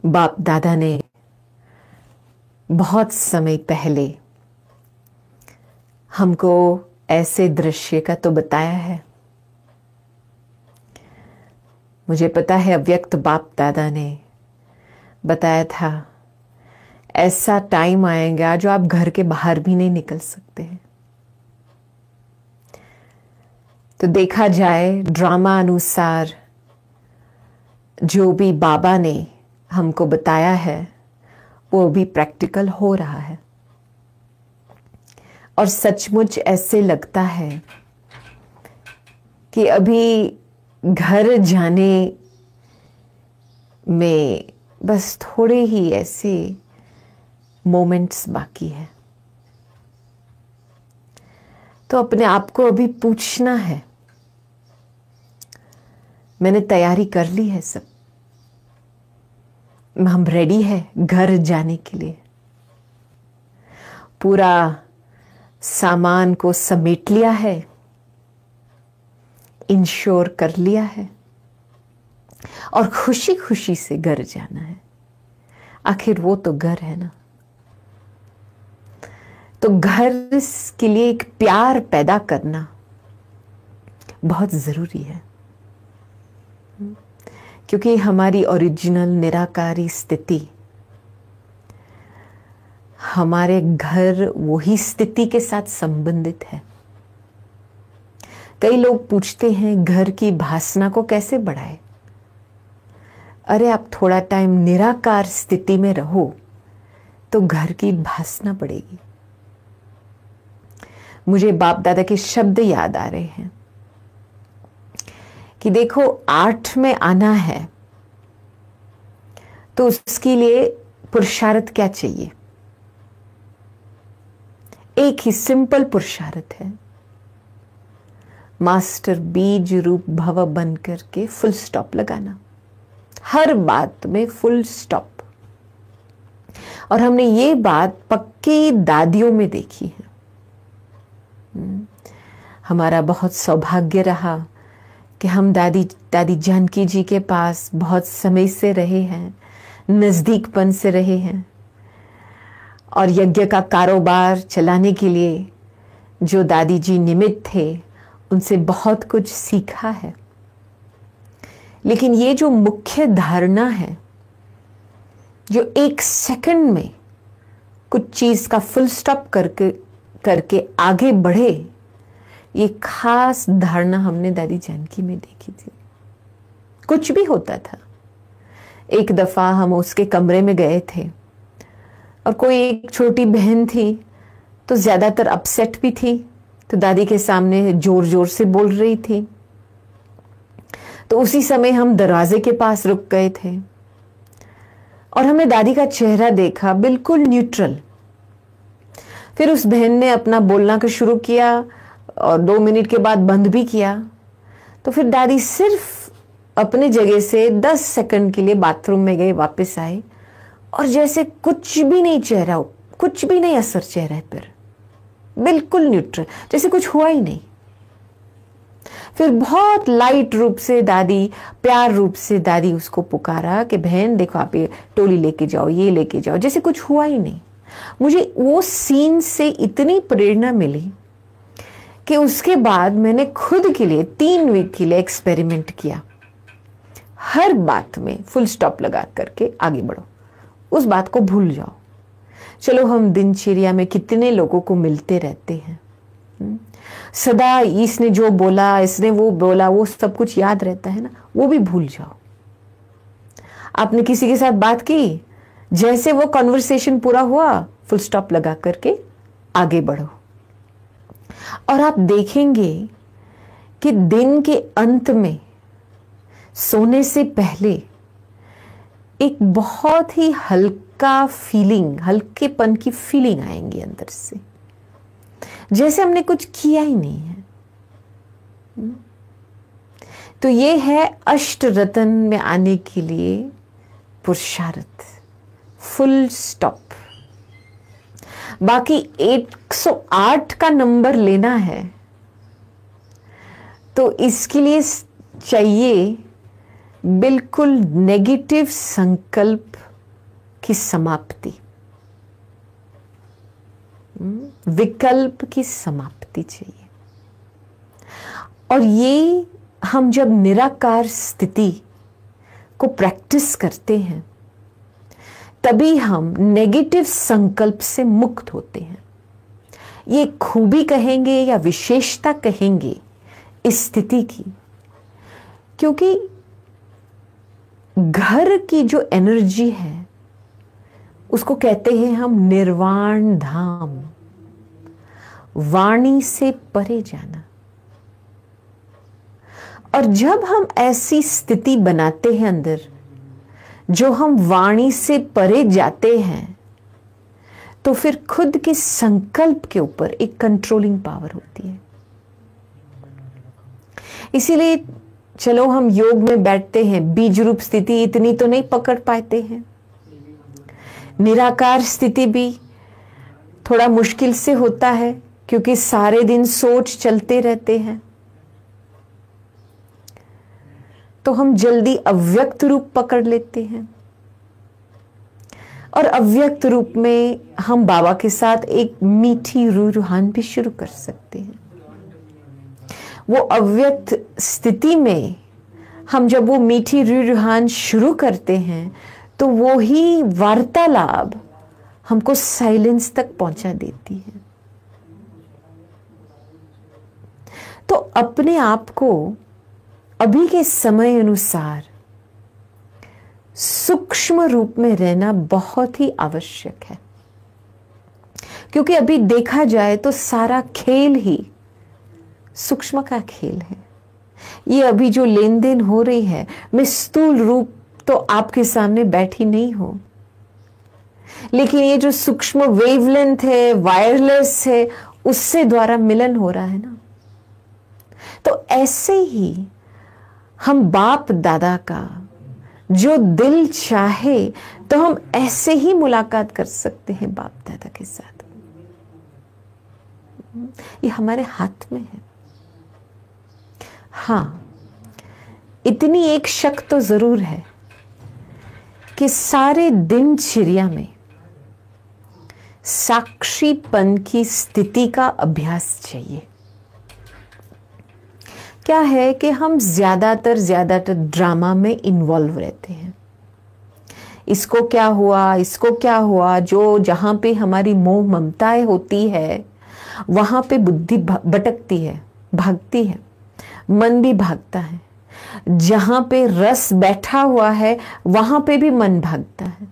बाप दादा ने बहुत समय पहले हमको ऐसे दृश्य का तो बताया है। मुझे पता है अव्यक्त बाप दादा ने बताया था ऐसा टाइम आएगा जो आप घर के बाहर भी नहीं निकल सकते हैं। तो देखा जाए ड्रामा अनुसार जो भी बाबा ने हमको बताया है वो भी प्रैक्टिकल हो रहा है। और सचमुच ऐसे लगता है कि अभी घर जाने में बस थोड़े ही ऐसे मोमेंट्स बाकी है। तो अपने आप को अभी पूछना है, मैंने तैयारी कर ली है सब, हम रेडी है घर जाने के लिए, पूरा सामान को समेट लिया है, इंश्योर कर लिया है और खुशी खुशी से घर जाना है। आखिर वो तो घर है ना। तो घर के लिए एक प्यार पैदा करना बहुत जरूरी है, क्योंकि हमारी ओरिजिनल निराकारी स्थिति, हमारे घर वही स्थिति के साथ संबंधित है। कई लोग पूछते हैं घर की भासना को कैसे बढ़ाए। अरे आप थोड़ा टाइम निराकार स्थिति में रहो तो घर की भासना बढ़ेगी। मुझे बाप दादा के शब्द याद आ रहे हैं कि देखो 8 में आना है तो उसके लिए पुरुषार्थ क्या चाहिए। एक ही सिंपल पुरुषार्थ है, मास्टर बीज रूप भव बन करके फुल स्टॉप लगाना, हर बात में फुल स्टॉप। और हमने ये बात पक्की दादियों में देखी है। हमारा बहुत सौभाग्य रहा कि हम दादी जानकी जी के पास बहुत समय से रहे हैं, नजदीकपन से रहे हैं। और यज्ञ का कारोबार चलाने के लिए जो दादी जी निमित्त थे उनसे बहुत कुछ सीखा है। लेकिन ये जो मुख्य धारणा है, जो 1 सेकंड में कुछ चीज का फुल स्टॉप करके आगे बढ़े, ये खास धारणा हमने दादी जानकी में देखी थी। कुछ भी होता था। एक दफा हम उसके कमरे में गए थे और कोई एक छोटी बहन थी तो ज्यादातर अपसेट भी थी, तो दादी के सामने जोर जोर से बोल रही थी। तो उसी समय हम दरवाजे के पास रुक गए थे और हमने दादी का चेहरा देखा, बिल्कुल न्यूट्रल। फिर उस बहन ने अपना बोलना का शुरू किया और 2 मिनट के बाद बंद भी किया। तो फिर दादी सिर्फ अपने जगह से 10 सेकंड के लिए बाथरूम में गए, वापस आए और जैसे कुछ भी नहीं, चेहरा कुछ भी नहीं असर चेहरे पर, बिल्कुल न्यूट्रल, जैसे कुछ हुआ ही नहीं। फिर बहुत लाइट रूप से दादी, प्यार रूप से दादी उसको पुकारा कि बहन देखो आप ये टोली लेके जाओ, ये लेके जाओ, जैसे कुछ हुआ ही नहीं। मुझे वो सीन से इतनी प्रेरणा मिली कि उसके बाद मैंने खुद के लिए 3 वीक के लिए एक्सपेरिमेंट किया। हर बात में फुल स्टॉप लगा करके आगे बढ़ो, उस बात को भूल जाओ। चलो हम दिनचर्या में कितने लोगों को मिलते रहते हैं, सदा इसने जो बोला, इसने वो बोला, वो सब कुछ याद रहता है ना, वो भी भूल जाओ। आपने किसी के साथ बात की, जैसे वो कॉन्वर्सेशन पूरा हुआ फुल स्टॉप लगा करके आगे बढ़ो। और आप देखेंगे कि दिन के अंत में सोने से पहले एक बहुत ही हल्का फीलिंग, हल्केपन की फीलिंग आएंगी अंदर से, जैसे हमने कुछ किया ही नहीं है। तो ये है अष्ट रत्न में आने के लिए पुरुषार्थ, फुल स्टॉप। बाकी 108 का नंबर लेना है तो इसके लिए चाहिए बिल्कुल नेगेटिव संकल्प की समाप्ति, विकल्प की समाप्ति चाहिए। और ये हम जब निराकार स्थिति को प्रैक्टिस करते हैं तभी हम नेगेटिव संकल्प से मुक्त होते हैं। ये खूबी कहेंगे या विशेषता कहेंगे इस स्थिति की, क्योंकि घर की जो एनर्जी है उसको कहते हैं हम निर्वाण धाम, वाणी से परे जाना। और जब हम ऐसी स्थिति बनाते हैं अंदर, जो हम वाणी से परे जाते हैं, तो फिर खुद के संकल्प के ऊपर एक कंट्रोलिंग पावर होती है। इसीलिए चलो हम योग में बैठते हैं, बीज रूप स्थिति इतनी तो नहीं पकड़ पाते हैं, निराकार स्थिति भी थोड़ा मुश्किल से होता है क्योंकि सारे दिन सोच चलते रहते हैं, तो हम जल्दी अव्यक्त रूप पकड़ लेते हैं। और अव्यक्त रूप में हम बाबा के साथ एक मीठी रूहान भी शुरू कर सकते हैं। वो अव्यक्त स्थिति में हम जब वो मीठी रूहान शुरू करते हैं तो वो ही वार्तालाप हमको साइलेंस तक पहुंचा देती है। तो अपने आप को अभी के समय अनुसार सूक्ष्म रूप में रहना बहुत ही आवश्यक है, क्योंकि अभी देखा जाए तो सारा खेल ही सूक्ष्म का खेल है। ये अभी जो लेन देन हो रही है, मैं स्थूल रूप तो आपके सामने बैठी नहीं हूं, लेकिन ये जो सूक्ष्म वेवलेंथ है, वायरलेस है, उससे द्वारा मिलन हो रहा है ना। तो ऐसे ही हम बाप दादा का जो दिल चाहे तो हम ऐसे ही मुलाकात कर सकते हैं बाप दादा के साथ। ये हमारे हाथ में है। हाँ, इतनी एक शक तो जरूर है कि सारे दिनचर्या में साक्षीपन की स्थिति का अभ्यास चाहिए। क्या है कि हम ज्यादातर ड्रामा में इन्वॉल्व रहते हैं। इसको क्या हुआ, जो जहां पे हमारी मोह ममताएं होती है वहां पे बुद्धि भटकती है, भागती है, मन भी भागता है। जहां पे रस बैठा हुआ है वहां पे भी मन भागता है।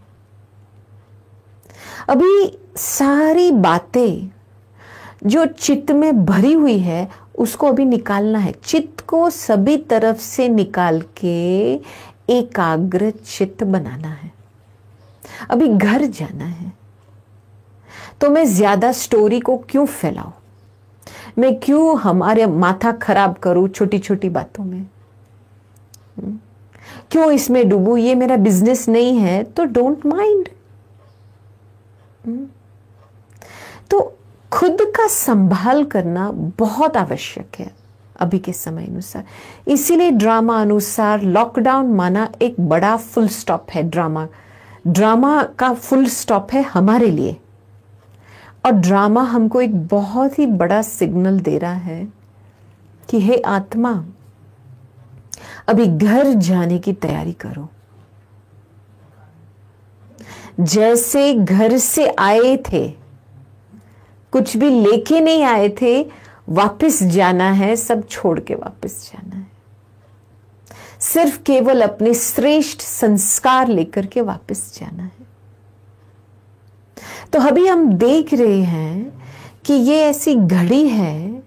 अभी सारी बातें जो चित्त में भरी हुई है उसको अभी निकालना है। चित्त को सभी तरफ से निकाल के एकाग्र चित्त बनाना है। अभी घर जाना है, तो मैं ज्यादा स्टोरी को क्यों फैलाऊं, मैं क्यों हमारे माथा खराब करूं छोटी छोटी बातों में, क्यों इसमें डूबूं, ये मेरा बिजनेस नहीं है, तो डोंट माइंड। तो खुद का संभाल करना बहुत आवश्यक है अभी के समय अनुसार। इसीलिए ड्रामा अनुसार लॉकडाउन माना एक बड़ा फुल स्टॉप है। ड्रामा का फुल स्टॉप है हमारे लिए, और ड्रामा हमको एक बहुत ही बड़ा सिग्नल दे रहा है कि हे आत्मा, अभी घर जाने की तैयारी करो। जैसे घर से आए थे, कुछ भी लेके नहीं आए थे, वापस जाना है, सब छोड़ के वापस जाना है। सिर्फ केवल अपने श्रेष्ठ संस्कार लेकर के वापस जाना है। तो अभी हम देख रहे हैं कि ये ऐसी घड़ी है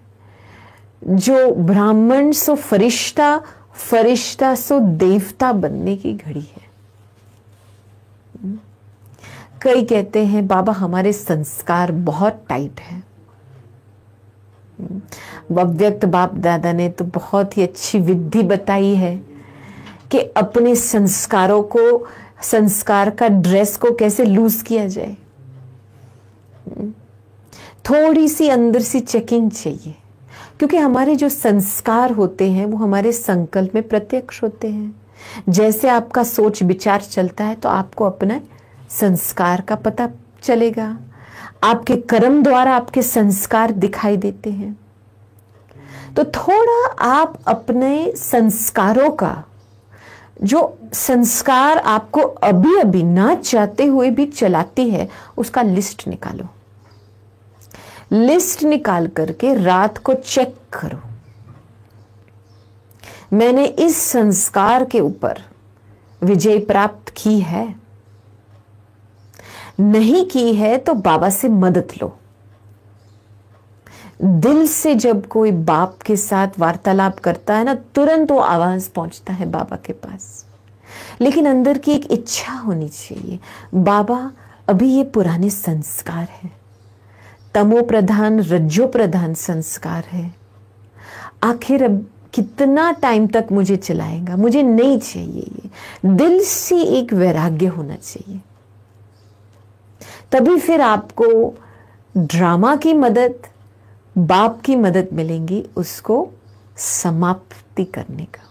जो ब्राह्मण सो फरिश्ता, फरिश्ता सो देवता बनने की घड़ी है। कई कहते हैं बाबा हमारे संस्कार बहुत टाइट है। अव्यक्त बाप दादा ने तो बहुत ही अच्छी विधि बताई है कि अपने संस्कारों को, संस्कार का ड्रेस को कैसे लूज किया जाए। थोड़ी सी अंदर सी चेकिंग चाहिए, क्योंकि हमारे जो संस्कार होते हैं वो हमारे संकल्प में प्रत्यक्ष होते हैं। जैसे आपका सोच विचार चलता है तो आपको अपने संस्कार का पता चलेगा। आपके कर्म द्वारा आपके संस्कार दिखाई देते हैं। तो थोड़ा आप अपने संस्कारों का, जो संस्कार आपको अभी अभी ना चाहते हुए भी चलाती है, उसका लिस्ट निकालो। लिस्ट निकाल करके रात को चेक करो, मैंने इस संस्कार के ऊपर विजय प्राप्त की है? नहीं की है तो बाबा से मदद लो। दिल से जब कोई बाप के साथ वार्तालाप करता है ना, तुरंत वो आवाज पहुंचता है बाबा के पास। लेकिन अंदर की एक इच्छा होनी चाहिए, बाबा अभी ये पुराने संस्कार है, तमो प्रधान रज्जो प्रधान संस्कार है, आखिर अब कितना टाइम तक मुझे चलाएगा, मुझे नहीं चाहिए ये। दिल से एक वैराग्य होना चाहिए। तभी फिर आपको ड्रामा की मदद, बाप की मदद मिलेंगी उसको समाप्ति करने का।